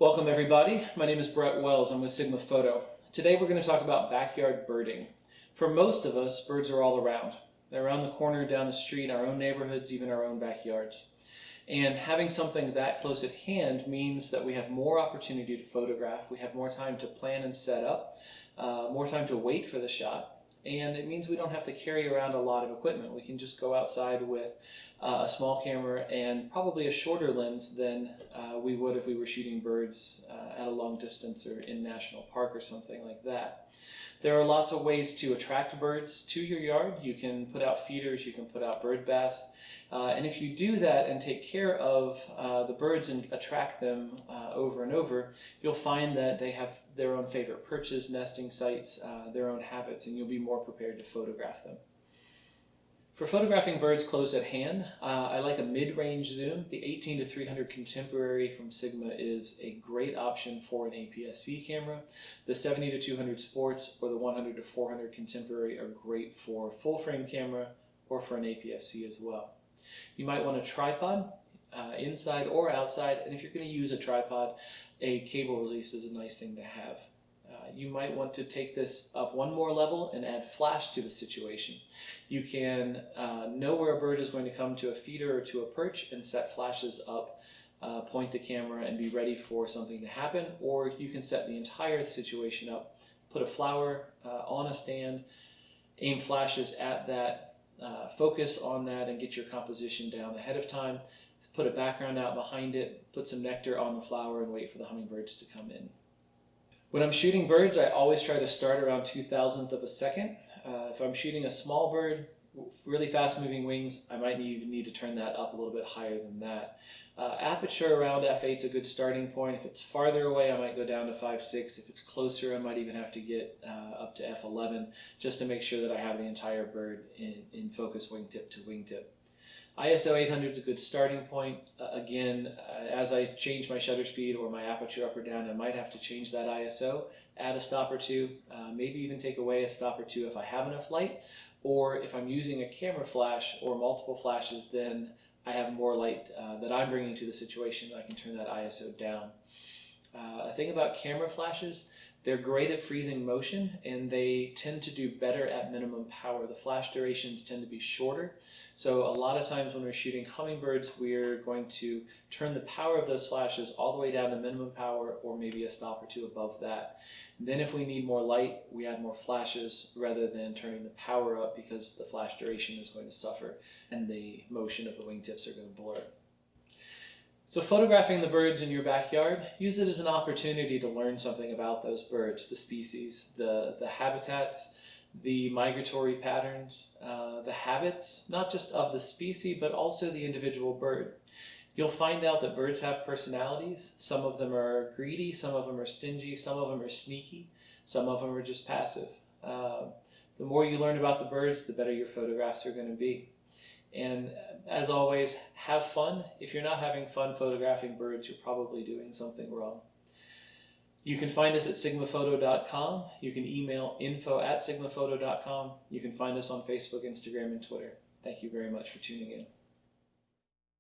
Welcome everybody, my name is Brett Wells, I'm with Sigma Photo. Today we're going to talk about backyard birding. For most of us, birds are all around. They're around the corner, down the street, our own neighborhoods, even our own backyards. And having something that close at hand means that we have more opportunity to photograph, we have more time to plan and set up, more time to wait for the shot. And it means we don't have to carry around a lot of equipment. We can just go outside with a small camera and probably a shorter lens than we would if we were shooting birds at a long distance or in national park or something like that. There are lots of ways to attract birds to your yard. You can put out feeders, you can put out bird baths. And if you do that and take care of the birds and attract them over and over, you'll find that they have their own favorite perches, nesting sites, their own habits, and you'll be more prepared to photograph them. For photographing birds close at hand, I like a mid-range zoom. The 18 to 300 Contemporary from Sigma is a great option for an APS-C camera. The 70 to 200 Sports or the 100 to 400 Contemporary are great for full-frame camera or for an APS-C as well. You might want a tripod, inside or outside, and if you're going to use a tripod, a cable release is a nice thing to have. You might want to take this up one more level and add flash to the situation. You can know where a bird is going to come to a feeder or to a perch and set flashes up, point the camera and be ready for something to happen, or you can set the entire situation up, put a flower on a stand, aim flashes at that, focus on that and get your composition down ahead of time, put a background out behind it, put some nectar on the flower and wait for the hummingbirds to come in. When I'm shooting birds, I always try to start around 2,000th of a second. If I'm shooting a small bird, really fast moving wings, I might even need to turn that up a little bit higher than that. Aperture around f8 is a good starting point. If it's farther away, I might go down to 5.6. If it's closer, I might even have to get up to f11 just to make sure that I have the entire bird in focus wingtip to wingtip. ISO 800 is a good starting point. Again, as I change my shutter speed or my aperture up or down, I might have to change that ISO, add a stop or two, maybe even take away a stop or two if I have enough light, or if I'm using a camera flash or multiple flashes, then I have more light that I'm bringing to the situation. I can turn that ISO down. A thing about camera flashes, they're great at freezing motion and they tend to do better at minimum power. The flash durations tend to be shorter. So a lot of times when we're shooting hummingbirds, we're going to turn the power of those flashes all the way down to minimum power or maybe a stop or two above that. Then if we need more light, we add more flashes rather than turning the power up because the flash duration is going to suffer and the motion of the wingtips are going to blur. So photographing the birds in your backyard, use it as an opportunity to learn something about those birds, the species, the habitats, the migratory patterns, the habits, not just of the species, but also the individual bird. You'll find out that birds have personalities. Some of them are greedy, some of them are stingy, some of them are sneaky, some of them are just passive. The more you learn about the birds, the better your photographs are going to be. And as always, have fun. If you're not having fun photographing birds, you're probably doing something wrong. You can find us at sigmaphoto.com. You can email info@sigmaphoto.com. You can find us on Facebook, Instagram, and Twitter. Thank you very much for tuning in.